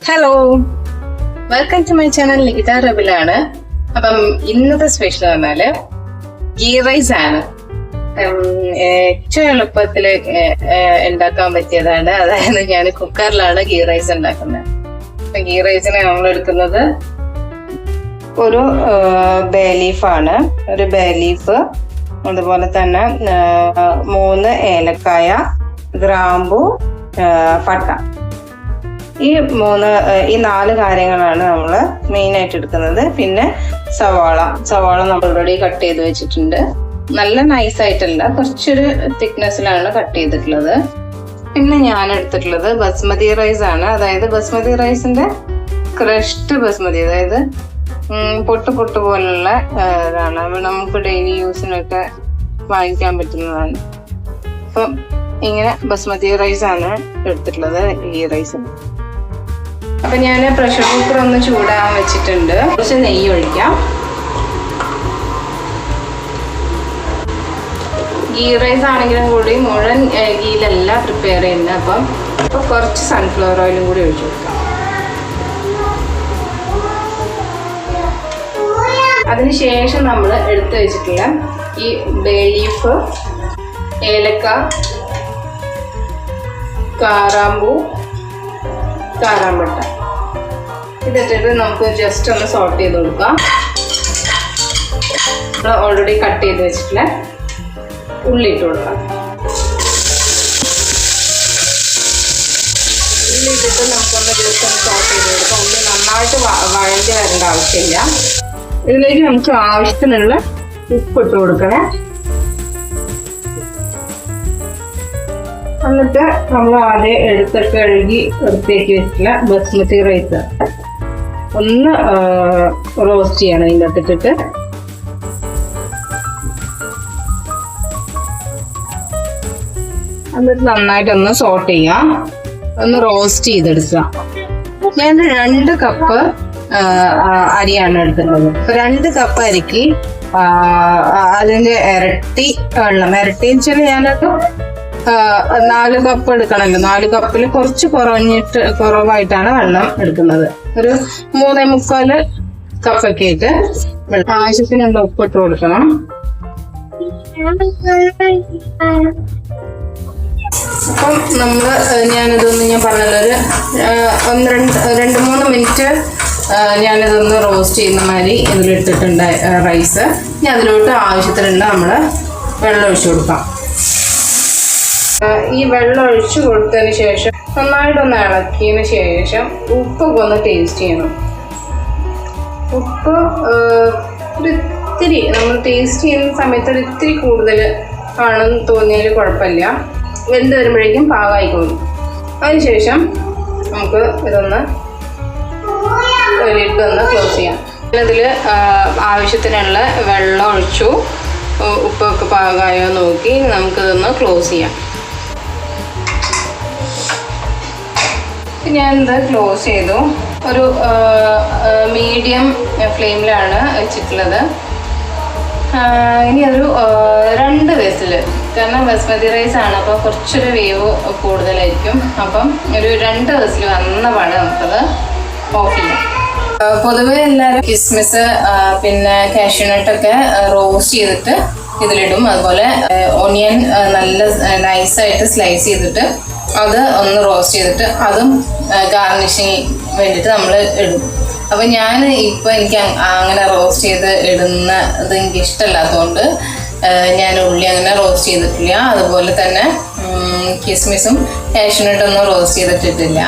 Hello, welcome to my channel. Nikita റബിലാണ്. അപ്പം ഇന്നത്തെ സ്പെഷ്യൽ പറഞ്ഞാല് ഗീ റൈസ് ആണ്. ഏറ്റവും എളുപ്പത്തില് ഉണ്ടാക്കാൻ പറ്റിയതാണ്. അതായത് ഞാൻ കുക്കറിലാണ് ഗീ റൈസ് ഉണ്ടാക്കുന്നത്. അപ്പൊ ഗീ റൈസിന് നമ്മൾ എടുക്കുന്നത് ഒരു ബേ ലീഫാണ്. ഒരു ബേ ലീഫ്, അതുപോലെ തന്നെ 3 ഏലക്കായ, ഗ്രാമ്പു, പട്ട. ഈ 4 കാര്യങ്ങളാണ് നമ്മൾ മെയിൻ ആയിട്ട് എടുക്കുന്നത്. പിന്നെ സവാള നമ്മൾ ഓൾറെഡി കട്ട് ചെയ്ത് വെച്ചിട്ടുണ്ട്. നല്ല നൈസായിട്ടല്ല, കുറച്ചൊരു തിക്നെസ്സിലാണ് കട്ട് ചെയ്തിട്ടുള്ളത്. പിന്നെ ഞാൻ എടുത്തിട്ടുള്ളത് ബസ്മതി റൈസ് ആണ്. അതായത് ബസ്മതി റൈസിന്റെ ക്രഷ്ഡ് ബസ്മതി, അതായത് പൊട്ട് പോലുള്ള ഇതാണ്. നമുക്ക് ഡെയിലി യൂസിനൊക്കെ വാങ്ങിക്കാൻ പറ്റുന്നതാണ്. അപ്പം ഇങ്ങനെ ബസ്മതി റൈസ് ആണ് എടുത്തിട്ടുള്ളത്, ഈ റൈസ്. അപ്പൊ ഞാൻ പ്രഷർ കുക്കർ ഒന്ന് ചൂടാൻ വെച്ചിട്ടുണ്ട്. കുറച്ച് നെയ്യ് ഒഴിക്കാം. ഗീ റൈസ് ആണെങ്കിലും കൂടി മുഴുവൻ ഗീയിലല്ല പ്രിപ്പയർ ചെയ്യുന്നത്. അപ്പം കുറച്ച് സൺഫ്ലവർ ഓയിലും കൂടി ഒഴിച്ചു കൊടുക്കാം. അതിനുശേഷം നമ്മൾ എടുത്തു വെച്ചിട്ടുള്ള ഈ ബേ ലീഫ്, ഏലക്ക, കാറാമ്പട്ട ഇതിട്ടിട്ട് നമുക്ക് ജസ്റ്റ് ഒന്ന് സോട്ട് ചെയ്ത് കൊടുക്കാം. ഓൾറെഡി കട്ട് ചെയ്ത് വെച്ചിട്ടുള്ള ഉള്ളി ഇട്ട് കൊടുക്കാം. ഉള്ളി ഇട്ടിട്ട് നമുക്കൊന്ന് ജസ്റ്റ് ഒന്ന് സോട്ട് ചെയ്ത് കൊടുക്കാം. ഉള്ളി നന്നായിട്ട് വഴഞ്ഞ് വരേണ്ട ആവശ്യമില്ല. ഇതിലേക്ക് നമുക്ക് ആവശ്യത്തിനുള്ള ഉപ്പിട്ട് കൊടുക്കണേ. എന്നിട്ട് നമ്മൾ ആദ്യം എടുത്തൊക്കെ കഴുകി എടുത്തേക്ക് വെച്ചിട്ടുള്ള ബസ്മതി റൈസ് ഒന്ന് റോസ്റ്റ് ചെയ്യണം. ഇതിൻ്റെ അകത്തിട്ടിട്ട് എന്നിട്ട് നന്നായിട്ടൊന്ന് സോട്ട് ചെയ്യാം, ഒന്ന് റോസ്റ്റ് ചെയ്തെടുക്കുക. ഞാൻ 2 കപ്പ് അരിയാണ് എടുത്തിട്ടുള്ളത്. 2 കപ്പ് അരിക്ക് അതിന്റെ ഇരട്ടി വെള്ളം. ഇരട്ടി വെച്ചാൽ ഞാനൊക്കെ 4 കപ്പ് എടുക്കണമല്ലോ. 4 കപ്പിൽ കുറച്ച് കുറവായിട്ടാണ് വെള്ളം എടുക്കുന്നത്. ഒരു 3.25 കപ്പൊക്കെ ആയിട്ട് ആവശ്യത്തിനുള്ള ഉപ്പിട്ട് കൊടുക്കണം. അപ്പം ഞാനിതൊന്ന് പറഞ്ഞല്ലോ, ഒരു 2-3 മിനിറ്റ് ഞാനിതൊന്ന് റോസ്റ്റ് ചെയ്യുന്ന മാതിരി ഇതിലിട്ടിട്ടുണ്ട് റൈസ്. ഇനി അതിലോട്ട് ആവശ്യത്തിനുള്ള നമ്മൾ വെള്ളം ഒഴിച്ചു കൊടുക്കാം. ഈ വെള്ളം ഒഴിച്ചു കൊടുത്തതിന് ശേഷം നന്നായിട്ടൊന്ന് ഇളക്കിയതിന് ശേഷം ഉപ്പൊക്കെ ഒന്ന് ടേസ്റ്റ് ചെയ്യണം. ഉപ്പ് ഒരിത്തിരി നമ്മൾ ടേസ്റ്റ് ചെയ്യുന്ന സമയത്ത് ഒരിത്തിരി കൂടുതൽ ആണെന്ന് തോന്നിയാൽ കുഴപ്പമില്ല. വെന്ത് വരുമ്പോഴേക്കും പാകമായിക്കോളും. അതിനുശേഷം നമുക്ക് ഇതൊന്ന് ലിഡൊന്ന് ക്ലോസ് ചെയ്യാം. ഇതിൽ ആവശ്യത്തിനുള്ള വെള്ളം ഒഴിച്ചു, ഉപ്പൊക്കെ പാകമായോ നോക്കി നമുക്കിതൊന്ന് ക്ലോസ് ചെയ്യാം. ഞാനിത് ക്ലോസ് ചെയ്തു. ഒരു മീഡിയം ഫ്ലെയിമിലാണ് വെച്ചിട്ടുള്ളത്. ഇനി അതൊരു 2 വിസിൽ, കാരണം ബസ്മതി റൈസ് ആണ്, അപ്പോൾ കുറച്ചൊരു വേവ് കൂടുതലായിരിക്കും. അപ്പം ഒരു 2 വിസിൽ വന്ന പാടെ നമുക്കത് ഓഫ് ചെയ്യാം. പൊതുവെ എല്ലാവരും കിസ്മിസ് പിന്നെ കാഷ്യൂനട്ടൊക്കെ റോസ്റ്റ് ചെയ്തിട്ട് ഇതിലിടും. അതുപോലെ ഓണിയൻ നല്ല നൈസായിട്ട് സ്ലൈസ് ചെയ്തിട്ട് അത് ഒന്ന് റോസ്റ്റ് ചെയ്തിട്ട് അതും ഗാർണിഷിങ് വേണ്ടിയിട്ട് നമ്മൾ ഇടും. അപ്പം എനിക്ക് അങ്ങനെ റോസ്റ്റ് ചെയ്ത് ഇടുന്നത് എനിക്ക് ഇഷ്ടമല്ലാത്തതുകൊണ്ട് ഞാൻ ഉള്ളി അങ്ങനെ റോസ്റ്റ് ചെയ്തിട്ടില്ല. അതുപോലെ തന്നെ കിസ്മിസും കാഷ്യൂനട്ടൊന്നും റോസ്റ്റ് ചെയ്തിട്ടിട്ടില്ല.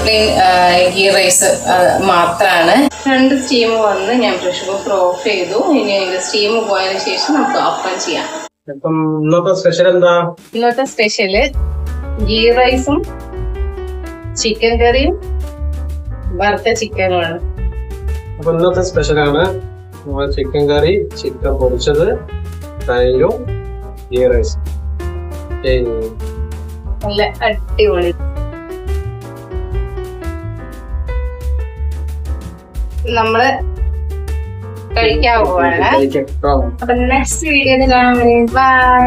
പ്ലെയിൻ ഗീ റൈസ് മാത്രമാണ്. 2 സ്റ്റീം വന്ന് ഞാൻ പ്രഷർ കുക്കർ ഓഫ് ചെയ്തു. ഇനി അതിൻ്റെ സ്റ്റീം പോയതിനു ശേഷം നമുക്ക് ഓപ്പൺ ചെയ്യാം. ഇന്നത്തെ സ്പെഷ്യല് ഗീ റൈസും ചിക്കൻ കറിയും വറുത്ത ചിക്കനുമാണ്. അപ്പൊ ഇന്നത്തെ സ്പെഷ്യലാണ് ചിക്കൻ കറി, ചിക്കൻ പൊരിച്ചത്, തൈരും ഗീ റൈസ്. നല്ല അടിപൊളി. നമ്മള് കഴിക്കാൻ പോവാണ്. അപ്പൊ നെക്സ്റ്റ് വീഡിയോയിൽ കാണാൻ. ബൈ.